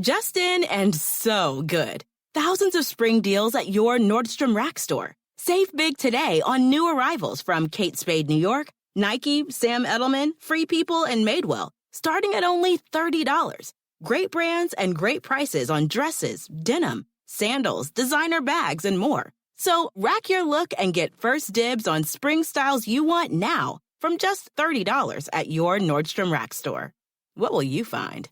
Just in and so good. Thousands of spring deals at your Nordstrom Rack store. Save big today on new arrivals from Kate Spade New York, Nike, Sam Edelman, Free People, and Madewell, starting at only $30. Great brands and great prices on dresses, denim, sandals, designer bags, and more. So rack your look and get first dibs on spring styles you want now from just $30 at your Nordstrom Rack store. What will you find?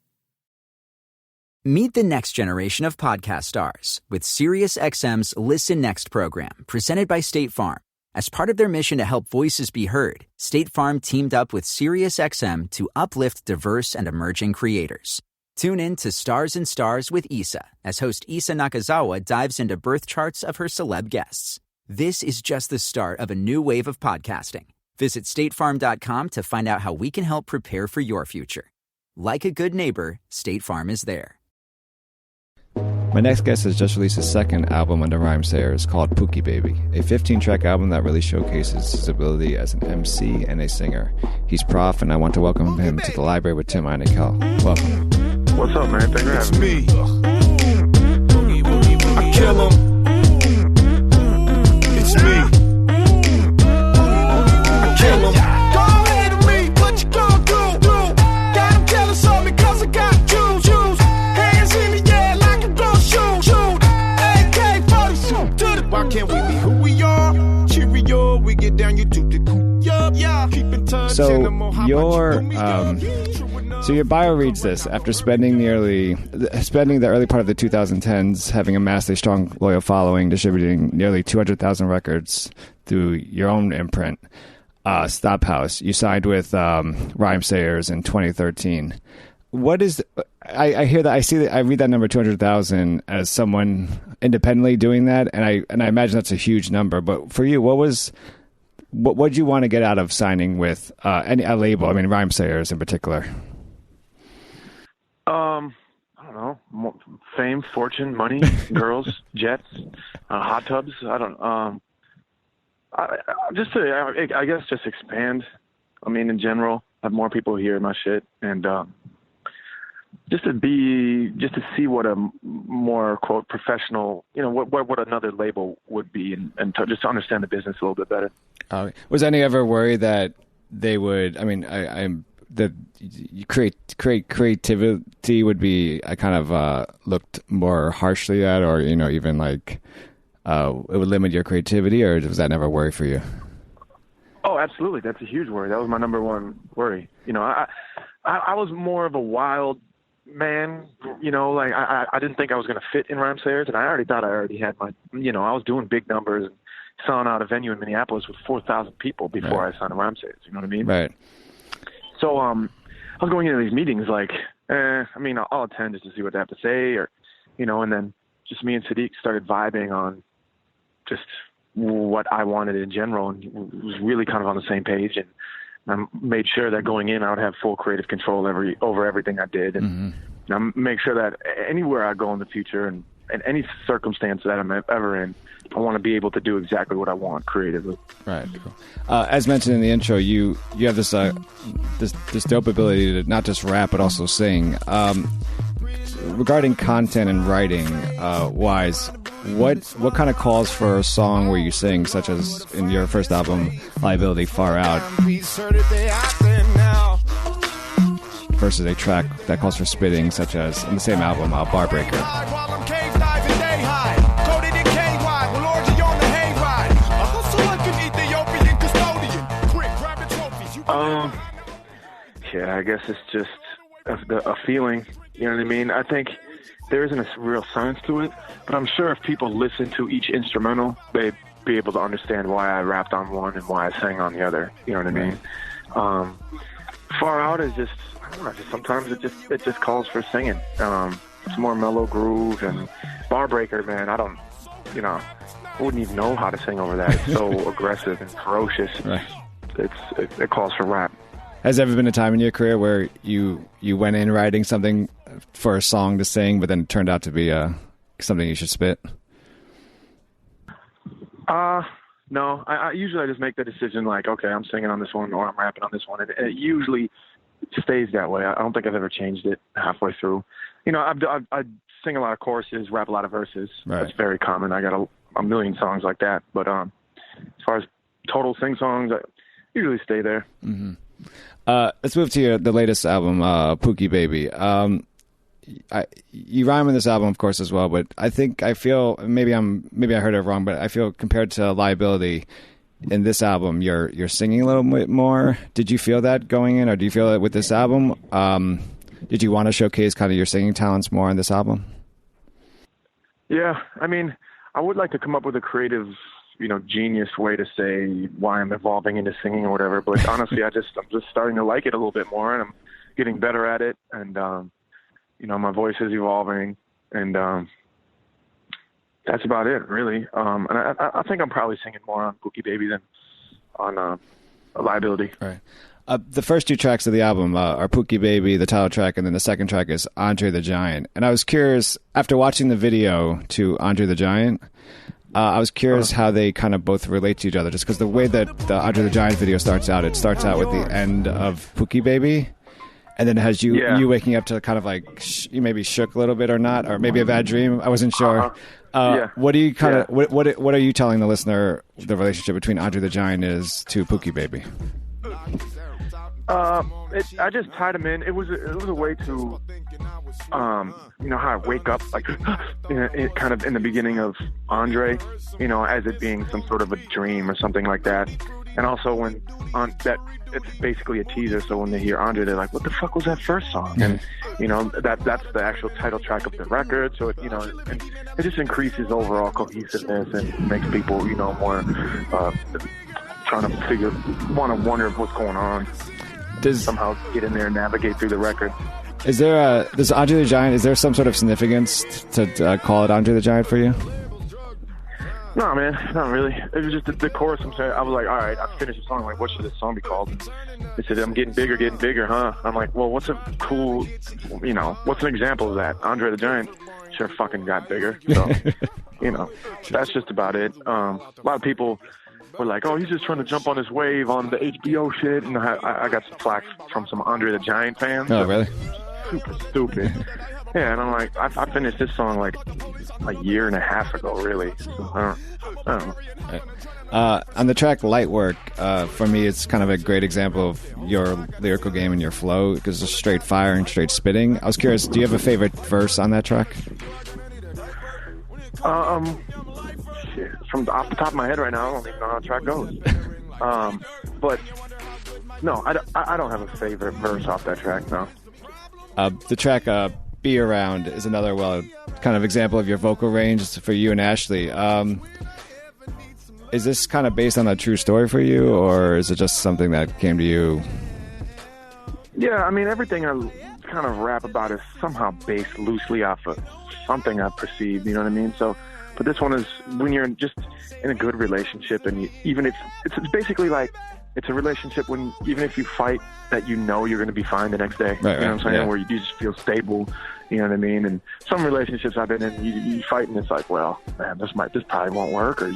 Meet the next generation of podcast stars with SiriusXM's Listen Next program, presented by State Farm. As part of their mission to help voices be heard, State Farm teamed up with SiriusXM to uplift diverse and emerging creators. Tune in to Stars and Stars with Issa, as host Issa Nakazawa dives into birth charts of her celeb guests. This is just the start of a new wave of podcasting. Visit statefarm.com to find out how we can help prepare for your future. Like a good neighbor, State Farm is there. My next guest has just released his second album under Rhymesayers called Pookie Baby, a 15-track album that really showcases his ability as an MC and a singer. He's Prof, and I want to welcome him to the library with Tim Einenkel. Welcome. What's up, man? Thanks for having me. I kill him. It's me. I kill him. Go ahead of me, what you gonna do? Got him jealous of me cause I got juice. Hands in the air like I'm gonna shoot. AK-47 to the... Why can't we be who we are? Cheerio, we get down, you do the cool. Yeah. Keep in touch. So your bio reads this: after spending the early part of the 2010s having amassed a strong loyal following, distributing nearly 200,000 records through your own imprint, Stop House, you signed with Rhymesayers in 2013. What is? I hear that, I see that, I read that number 200,000 as someone independently doing that, and I imagine that's a huge number. But for you, what did you want to get out of signing with a label? I mean, Rhymesayers in particular. I don't know. Fame, fortune, money, girls, jets, hot tubs. I don't. I guess just expand. I mean, in general, have more people hear my shit, and just to see what a more quote professional, what another label would be, and just to understand the business a little bit better. Was any ever worry that they would? I mean, that creativity would be kind of looked more harshly at, or even like it would limit your creativity, or was that never a worry for you? Oh, absolutely, that's a huge worry. That was my number one worry. I was more of a wild man. Like I didn't think I was going to fit in Rhymesayers, and I already thought I already had my. I was doing big numbers and selling out a venue in Minneapolis with 4,000 people before I signed to Rhymesayers. You know what I mean? Right. So I was going into these meetings like, I'll attend just to see what they have to say, or, and then just me and Sadiq started vibing on just what I wanted in general, and was really kind of on the same page. And I made sure that going in, I would have full creative control over everything I did, and I make sure that anywhere I go in the future and any circumstance that I'm ever in, I want to be able to do exactly what I want creatively. Right. Cool. As mentioned in the intro, you have this dope ability to not just rap but also sing. Regarding content and writing wise, what kind of calls for a song where you sing, such as in your first album, Liability Far Out, versus a track that calls for spitting, such as in the same album, Bar Breaker? Yeah, I guess it's just a feeling, you know what I mean? I think there isn't a real science to it, but I'm sure if people listen to each instrumental, they'd be able to understand why I rapped on one and why I sang on the other, you know what I mean? Far Out is just, I don't know, sometimes it just calls for singing. It's more mellow groove, and Bar Breaker, man, I wouldn't even know how to sing over that. It's so aggressive and ferocious. Right. It calls for rap. Has there ever been a time in your career where you went in writing something for a song to sing, but then it turned out to be something you should spit? No. I usually just make the decision like, okay, I'm singing on this one or I'm rapping on this one, and it usually stays that way. I don't think I've ever changed it halfway through. I sing a lot of choruses, rap a lot of verses. Right. That's very common. I got a million songs like that. But as far as total sing songs, I usually stay there. Mm-hmm. Let's move to the latest album, Pookie Baby. You rhyme in this album, of course, as well. But I feel maybe I heard it wrong, but I feel compared to Liability, in this album, you're singing a little bit more. Did you feel that going in, or do you feel it with this album? Did you want to showcase kind of your singing talents more on this album? Yeah, I mean, I would like to come up with a creative, genius way to say why I'm evolving into singing or whatever. But honestly, I'm just starting to like it a little bit more, and I'm getting better at it. And my voice is evolving, and that's about it, really. And I think I'm probably singing more on Pookie Baby than on Liability. Right. The first two tracks of the album are Pookie Baby, the title track, and then the second track is Andre the Giant. And I was curious, after watching the video to Andre the Giant, I was curious how they kind of both relate to each other, just because the way that the Andre the Giant video starts out with the end of Pookie Baby, and then it has you waking up to kind of like you maybe shook a little bit or not, or maybe a bad dream. I wasn't sure. What do you what are you telling the listener the relationship between Andre the Giant is to Pookie Baby? I just tied them in. It was a way to, how I wake up, like, kind of in the beginning of Andre, as it being some sort of a dream or something like that. And also it's basically a teaser. So when they hear Andre, they're like, what the fuck was that first song? And, that's the actual title track of the record. So, and it just increases overall cohesiveness and makes people, more, trying to wonder what's going on. Somehow get in there and navigate through the record. Is there does Andre the Giant, is there some sort of significance to call it Andre the Giant for you? No, man, not really. It was just the chorus. I was like, all right, I finished the song. I'm like, what should this song be called? They said, I'm getting bigger, huh? I'm like, well, what's a cool, what's an example of that? Andre the Giant sure fucking got bigger. So, that's just about it. A lot of people were like, oh, he's just trying to jump on his wave on the HBO shit. And I got some flack from some Andre the Giant fans. Oh, really? Super stupid. Yeah, and I'm like, I finished this song like a year and a half ago, really. So, I don't know. On the track Light Work, for me, it's kind of a great example of your lyrical game and your flow, because it's straight fire and straight spitting. I was curious, do you have a favorite verse on that track? Shit. From off the top of my head right now, I don't even know how the track goes. But no, I don't have a favorite verse off that track. No. The track "Be Around" is another kind of example of your vocal range for you and Ashley. Is this kind of based on a true story for you, or is it just something that came to you? Yeah, I mean, everything I kind of rap about is somehow based loosely off of something I've perceived. You know what I mean? So. But this one is when you're just in a good relationship, and even if it's basically like it's a relationship when even if you fight, that you're going to be fine the next day. Right, you know what I'm saying? Yeah. Where you just feel stable. You know what I mean? And some relationships I've been in, you fight and it's like, well, man, this probably won't work. Or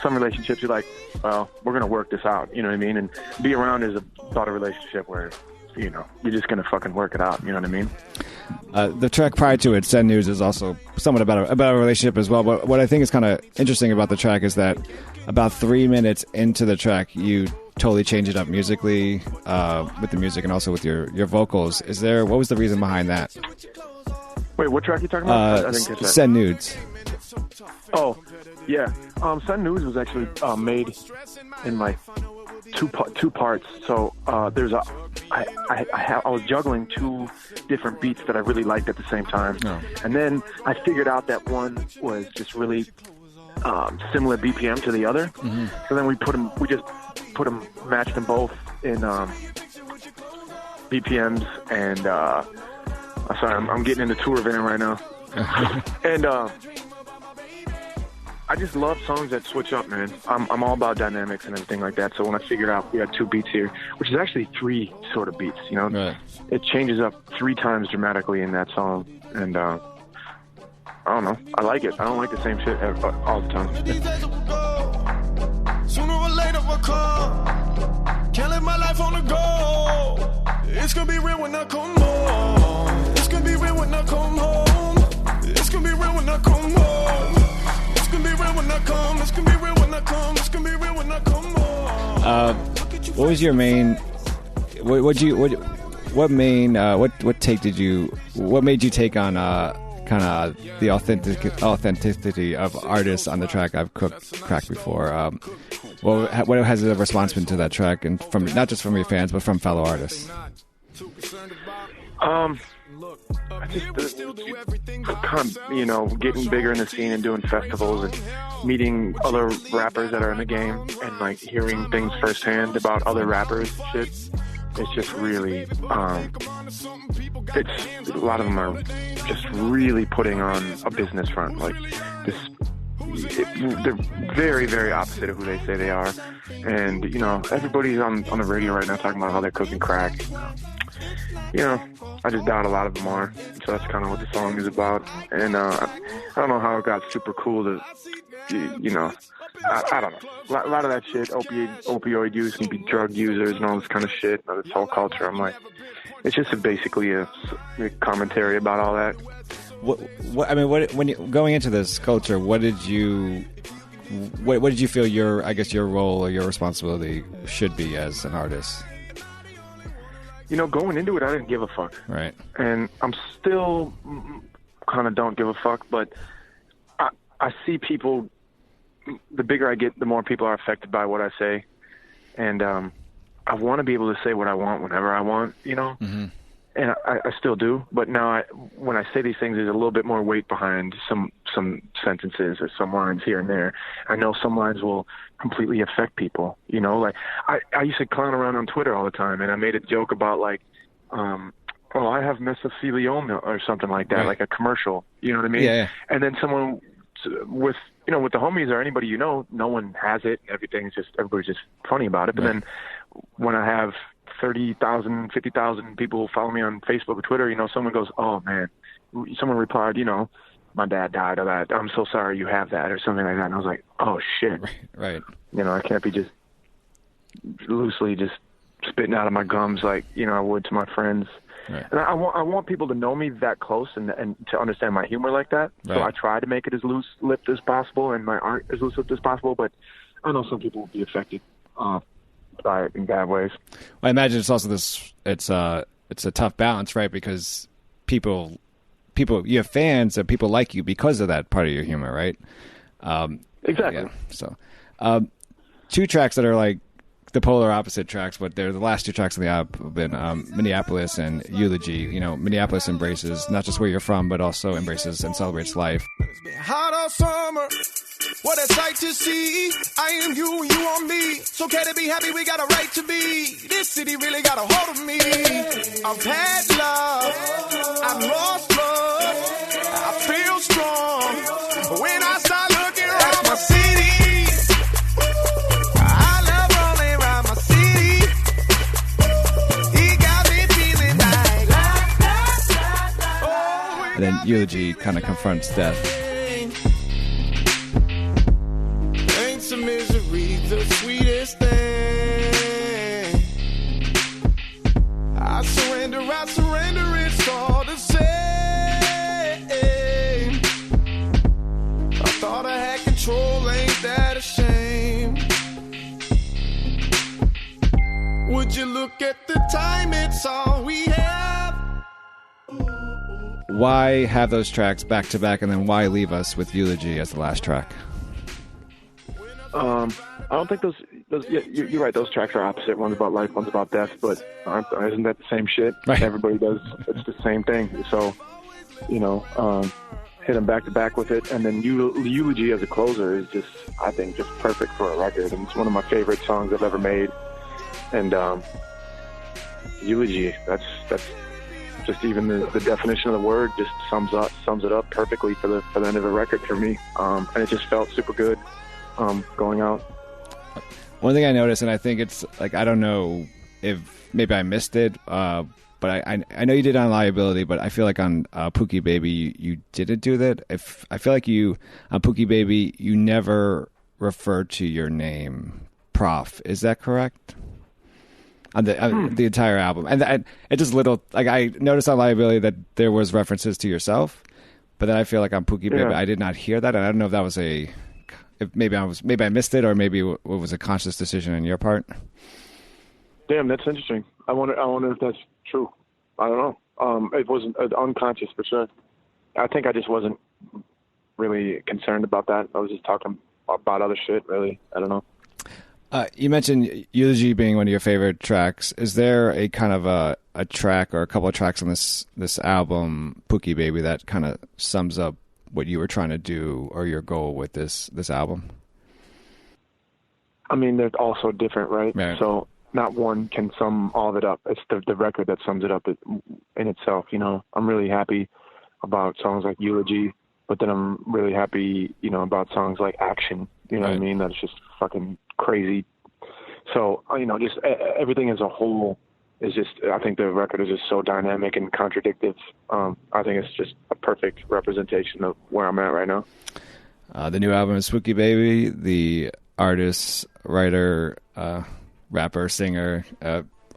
some relationships you're like, well, we're going to work this out. You know what I mean? And Be Around is about a relationship where you're just going to fucking work it out. You know what I mean? The track prior to it, Send News, is also somewhat about a relationship as well. But what I think is kind of interesting about the track is that about 3 minutes into the track, you totally change it up musically with the music and also with your vocals. What was the reason behind that? Wait, what track are you talking about? I didn't catch that. Send Nudes. Oh, yeah. Send News was actually made in like two parts. So I was juggling two different beats that I really liked at the same time. Oh. And then I figured out that one was just really similar BPM to the other. Mm-hmm. So then we matched them both in BPMs, and sorry, I'm getting into tour van right now. And I just love songs that switch up, man. I'm all about dynamics and everything like that. So when I figured out we had two beats here, which is actually three sort of beats, right. It changes up 3 times dramatically in that song. And I don't know. I like it. I don't like the same shit all the time. Sooner or later we'll come. Can't live my life on the go. It's gonna be real when I come home. It's gonna gonna be real when I come home. It's gonna be real when I come home. It's gonna be real when I come. It's gonna be real when I come. It's gonna be real when I come home. What was your main? What made you take on kind of the authenticity of artists on the track I've cracked before? What has the response been to that track, and from not just from your fans but from fellow artists? Just kind of, getting bigger in the scene and doing festivals and meeting other rappers that are in the game and like hearing things firsthand about other rappers and shit. It's just really, it's a lot of them are just really putting on a business front. Like this, they're very, very opposite of who they say they are. And, everybody's on the radio right now talking about how they're cooking crack. I just doubt a lot of them are. So that's kind of what the song is about. And I don't know how it got super cool to, I don't know. A lot of that shit, opioid use and be drug users and all this kind of shit, this whole culture. I'm like, it's just basically a commentary about all that. When you going into this culture, what did you feel your role or your responsibility should be as an artist? Going into it, I didn't give a fuck. Right. And I'm still kind of don't give a fuck, but I see people, the bigger I get, the more people are affected by what I say. And I want to be able to say what I want whenever I want, Mm-hmm. And I still do. But now when I say these things, there's a little bit more weight behind some sentences or some lines here and there. I know some lines will completely affect people, Like I used to clown around on Twitter all the time, and I made a joke about like, I have mesothelioma or something like that, right. Like a commercial, you know what I mean? Yeah. And then someone with the homies or anybody no one has it. Everybody's just funny about it. But then when I have 30,000, 50,000 people follow me on Facebook or Twitter, someone goes, oh man, someone replied, my dad died of that. I'm so sorry you have that or something like that. And I was like, oh shit. Right. I can't be just loosely just spitting out of my gums like, I would to my friends. Right. And I want people to know me that close and to understand my humor like that. Right. So I try to make it as loose-lipped as possible and my art as loose-lipped as possible. But I know some people will be affected by it in bad ways. Well, I imagine it's also it's a tough balance, right? Because people, you have fans and people like you because of that part of your humor, right? Exactly. Yeah, so, two tracks that are like the polar opposite tracks, but they're the last two tracks on the album have been Minneapolis and Eulogy. Minneapolis embraces not just where you're from, but also embraces and celebrates life. It's been hot all summer. What a sight to see. I am you and you on me. It's okay to be happy, we got a right to be. This city really got a hold of me. I've had love, I've lost love. I feel strong when I start looking around my city. I love rolling around my city. He got me feeling like And then Eulogy kind of confronts death. Misery, the sweetest thing. I surrender, it's all the same. I thought I had control, ain't that a shame? Would you look at the time, it's all we have. Why have those tracks back to back, and then why leave us with Eulogy as the last track? I don't think those you're right. Those tracks are opposite. One's about life, one's about death. But isn't that the same shit? Right. Everybody does. It's the same thing. So, hit them back to back with it. And then Eulogy as a closer is just, I think, just perfect for a record. And it's one of my favorite songs I've ever made. And Eulogy, that's just even the definition of the word just sums it up perfectly for the end of a record for me. And it just felt super good. Going out. One thing I noticed, and I think it's like, I don't know if maybe I missed it, but I know you did on Liability, but I feel like on Pookie Baby you didn't do that. I feel like you on Pookie Baby you never referred to your name, Prof. Is that correct? on the entire album. And it just I noticed on Liability that there was references to yourself, but then I feel like on Pookie Baby, I did not hear that. And I don't know if that was maybe I missed it, or maybe it was a conscious decision on your part. Damn, that's interesting. I wonder if that's true. I don't know. It wasn't unconscious for sure. I think I just wasn't really concerned about that. I was just talking about other shit, really. I don't know. You mentioned Eulogy being one of your favorite tracks. Is there a kind of a track or a couple of tracks on this album, Pookie Baby, that kind of sums up what you were trying to do or your goal with this album? I mean, they're all so different, right? So not one can sum all of it up. It's the record that sums it up in itself. You know, I'm really happy about songs like Eulogy, but then I'm really happy, you know, about songs like Action. You know what I mean? That's just fucking crazy. So, you know, just everything as a whole is just, I think the record is just so dynamic and contradictive. I think it's just a perfect representation of where I'm at right now. The new album is Pookie Baby. The artist, writer, rapper, singer,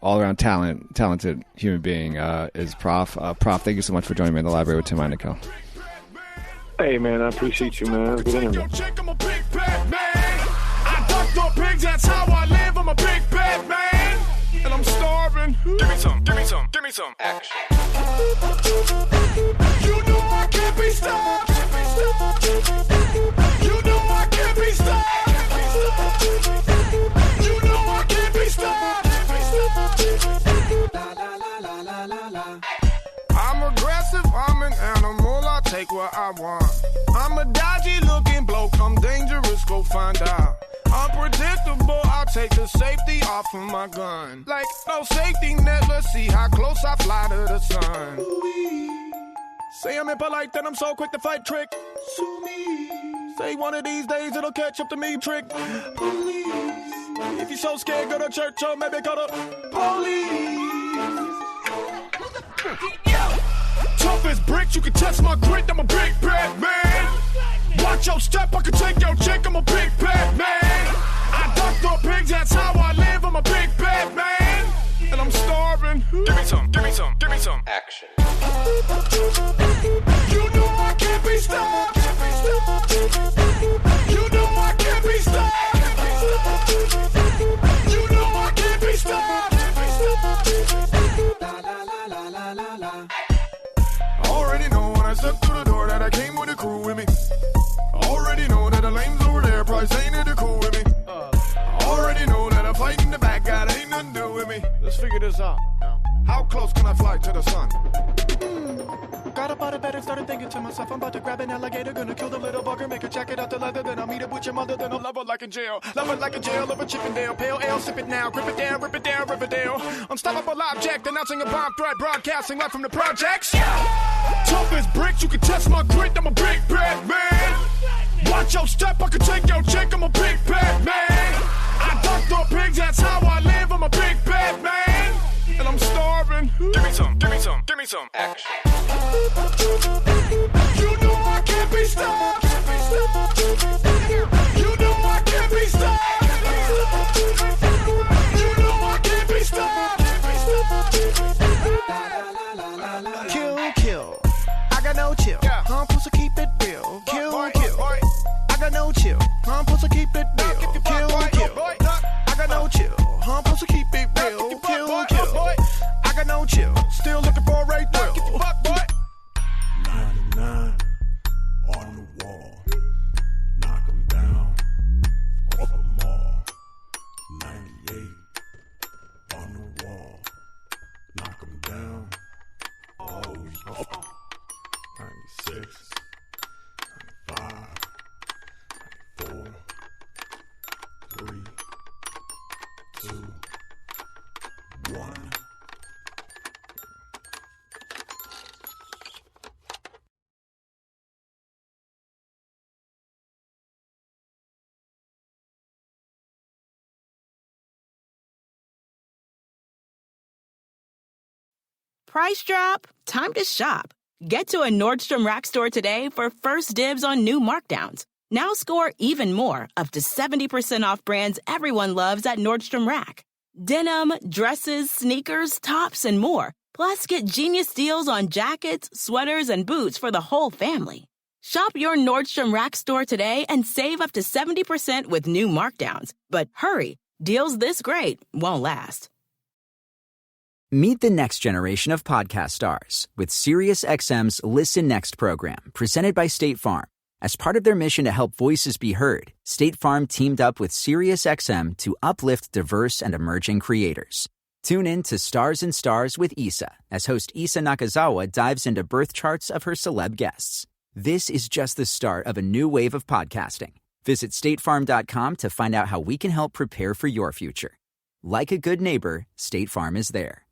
all-around talented human being is Prof. Prof, thank you so much for joining me in the library with Tim Einenkel. Hey, man, I appreciate you, man. Good interview. I duck the pigs, that's how I live. I'm a big bad man, and I'm starving. Give me some action. You know I can't be stopped. You know I can't be stopped. You know I can't be stopped. I'm aggressive, I'm an animal, I take what I want. I'm a dodgy looking bloke, I'm dangerous, go find out. Unpredictable, I'll take the safety off of my gun. Like no safety net, let's see how close I fly to the sun. Ooh-wee. Say I'm impolite, then I'm so quick to fight trick. Sue me. Say one of these days it'll catch up to me, trick. Police. If you're so scared, go to church or maybe call the police. Tough as bricks, you can test my grit, I'm a big bad man. Watch your step, I can take your chick, I'm a big bad man. I duck the pigs, that's how I live, I'm a big bad man. And I'm starving. Give me some action. You know I can't be stopped. You know I can't be stopped. You know I can't be stopped. Already know when I stepped through the door that I came with a crew with me. Already know that the lames over there probably saying that they're cool with me. Already know that a fight in the back got ain't nothing to do with me. Let's figure this out. How close can I fly to the sun? Got up out of bed and started thinking to myself, I'm about to grab an alligator, gonna kill the little bugger, make a jacket out the leather, then I'll meet up with your mother, then I'll love her like in jail. Love her like a jail of a Chippendale, pale ale, sip it now, grip it down, Riverdale. Unstoppable object, announcing a bomb threat, broadcasting live from the projects. Tough as bricks, you can test my grit, I'm a big bad man. Watch your step, I can take your chick, I'm a big bad man. I duck the pigs, that's how I live, I'm a big bad man. And I'm starving. Give me some action. You know I can't be stopped. You know I can't be stopped. You know I can't be stopped. Kill. I got no chill. I'm supposed to keep it real. Kill. I got no chill. I'm supposed to keep it real. Kill. I got no chill. I'm supposed to keep it real. Kill. I got no chill. Still looking for a right thrill. 99 on the wall. Knock 'em down. Off 'em all. 98 on the wall. Knock 'em down. Always up. 96. 95. 94. 3. 2. 1. Price drop? Time to shop. Get to a Nordstrom Rack store today for first dibs on new markdowns. Now score even more, up to 70% off brands everyone loves at Nordstrom Rack. Denim, dresses, sneakers, tops, and more. Plus, get genius deals on jackets, sweaters, and boots for the whole family. Shop your Nordstrom Rack store today and save up to 70% with new markdowns. But hurry, deals this great won't last. Meet the next generation of podcast stars with SiriusXM's Listen Next program, presented by State Farm. As part of their mission to help voices be heard, State Farm teamed up with SiriusXM to uplift diverse and emerging creators. Tune in to Stars and Stars with Issa, as host Issa Nakazawa dives into birth charts of her celeb guests. This is just the start of a new wave of podcasting. Visit statefarm.com to find out how we can help prepare for your future. Like a good neighbor, State Farm is there.